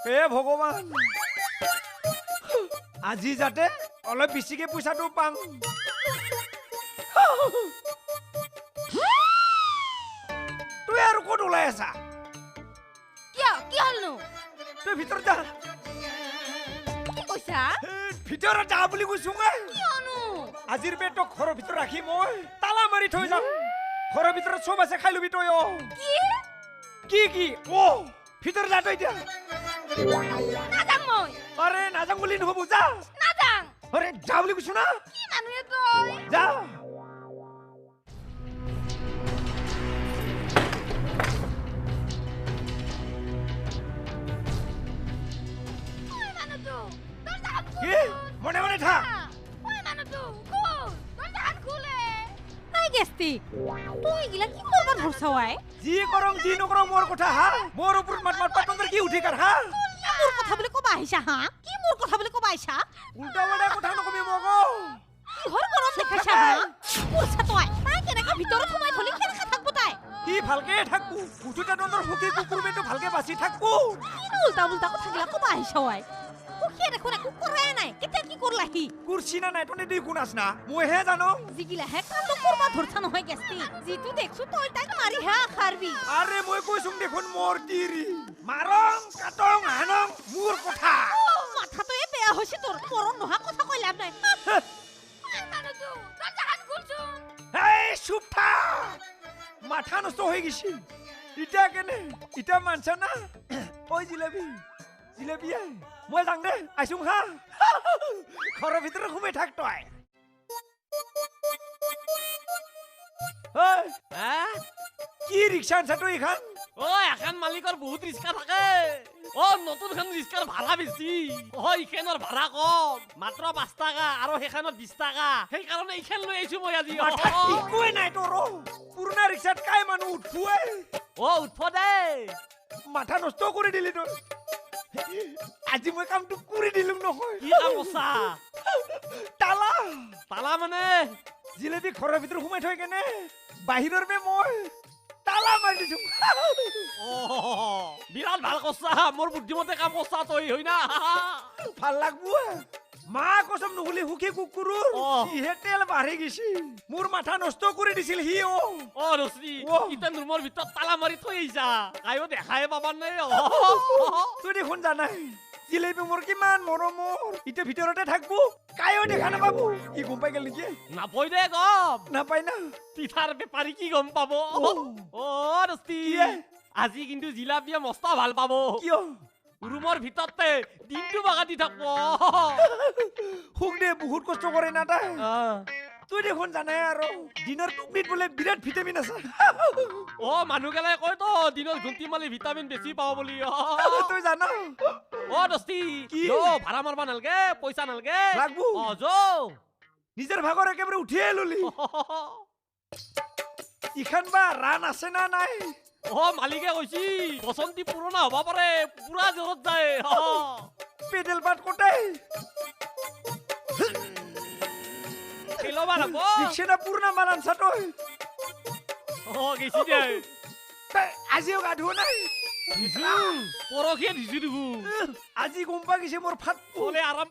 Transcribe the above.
হে ভগৱান আজি যাতে অলপ বেছিকে পইচাটো পাম তুই আৰু ক'ত ওলাই আছা কি হলনো তুই ভিতৰত যা কি কৈছা ভিতৰত যা বুলি কৈছো মই কিয়নো আজিৰ পেটক ঘৰৰ ভিতৰত ৰাখি মই তালা মাৰি থৈ যাম ঘৰৰ ভিতৰত চব আছে খাই লবি তই কি ভিতৰত যা তই এতিয়া নাযাং মই আৰে নাযাং বুলি নহ'ব যা নাযাং আৰে যা বুলি কৈছো না কি মানুহে তই যা মানুহটো তোৰ জাগাত কি মনে মনে থাক মানুহটো তোৰ জাগাত খুলে নাই গেষ্টি তুই এগিলা কি কৰবা ধৰছাৱাই যি কৰং যি নকৰং মোৰ কথা হা মোৰ ওপৰত মাত পাতন্দৰ কি উঠি কাৰ হা মোৰ কথা বুলি কবা আহিছা হা কি মোৰ কথা বুলি কবা আহিছা উল্টা উল্টা কথা নকবি মোক কিহৰ গৰম দেখাইছা হা পইচা তই তাই কেনেকে ভিতৰত সোমাই থলি কেনেকে থাকবো তাই কি ভালকে থাকবো উঠুটা দন্দৰ ফুকি কুকুৰবেটো ভালকে বাচি থাকবো কি উল্টা উল্টা কথাগিলা কবা আহিছা ৱাই সুখী দেখোন একো কৰাই নাই কেতিয়া কি কৰলাহি কুৰ্চি না নাই তনে দি গুনাছ না মইহে জানো যিগিলা হে কামটো কৰবা ধৰছা নহয় গেষ্টি যিটো দেখছো তই তাইক মাৰি হে খাৰবি আৰে মই কৈছোং দেখোন মোৰ তিৰি মাৰং কাটং হানং মোৰ কথা মাথাটোৱে বেয়া হৈছে তোৰ মৰণ নোহা কথা কৈ লাভ নাই মানুহটো তোৰ জাগাত খুলচোন এই চুপ থাক মাথা নষ্ট হৈ গেছি ইটা কেনে ইটা মানছা না ঐ জিলেবি জিলেবিয়ে মই যাং দে আইছোং হা ঘৰৰ ভিতৰত সোমাই থাক তই কি ৰিক্সা আনছা তই এইখান এখন মালিকৰ বহুত ৰিক্সা থাকে নতুনখন ৰিক্সাৰ ভাড়া বেছি ইখনৰ ভাড়া কম মাত্ৰ 5 টাকা আৰু সেইখনত 20 টাকা সেইকাৰণে ইখন লৈ আহিছো মই আজি একোৱে নাই তোৰ পুৰণা ৰিক্সাত কাই মানুহ উঠুৱে উঠব দে মাথা নষ্ট কৰি দিলি তই আজি মই কামটো কৰি দিলো নহয় কি কাম কৰছা তালা তালা মানে জিলেবি ঘৰৰ ভিতৰত সোমাই থৈ কেনে বাহিৰৰ পে মই তালা মাৰি দিছো বিৰাট ভাল কৰছা মোৰ বুদ্ধিমতে কাম কৰছা তই হয় না ভাল লাগবো মা কসম নহলি সুখী কুকুৰৰ ইহে তেল বাঢ়ি গেছি মোৰ মাথা নষ্ট কৰি দিছিল সি ৰশ্মি ইতেন ৰুমৰ ভিতৰত তালা মাৰি থৈ আহিছা কায়ো দেখাই পাবা নাই তই দেখোন জানাই জিলেবি মোৰ কিমান মৰমৰ ইতে ভিতৰতে থাকবো কায়ো দেখা নাপাবো ই গম পাই গেল নেকি নাপাই দে গম নাপাই না পিঠাৰ বেপাৰী কি গম পাব ৰশ্মি আজি কিন্তু জিলাপিয়ে মস্তা ভাল পাব কিয় ৰুমৰ ভিতৰতে দিনটো বাগাতি থাকব সুখ দে বহুত কষ্ট কৰে না তাই তুই দেখোন জানাই আৰু দিনৰ টুপনিত বোলে বিৰাট ভিটামিন আছে মানুহ গেলাই কয় তো দিনত ঘুমটি মালি ভিটামিন বেছি পাও বুলি তই জানা দস্তি কি ভাড়া মাৰবা নালগে পইচা নালগে লাগবো নিজৰ ভাগৰ একেবাৰে উঠিয়ে ললি ইখান বা ৰান আছে না নাই মালিকে কৈছি বসন্তি পুৰণা হবা পাৰে পুৰা জোৰত যায় পেডেল পাত কোটাই খেলবা লাগব দিকছেনা পুৰণা মাল আনছা তই গেছি দে আজিও গা ধুৱা নাই পৰহিয়ে দিছো দেখোন আজি গম পা গেছে মোৰ ফাট আৰাম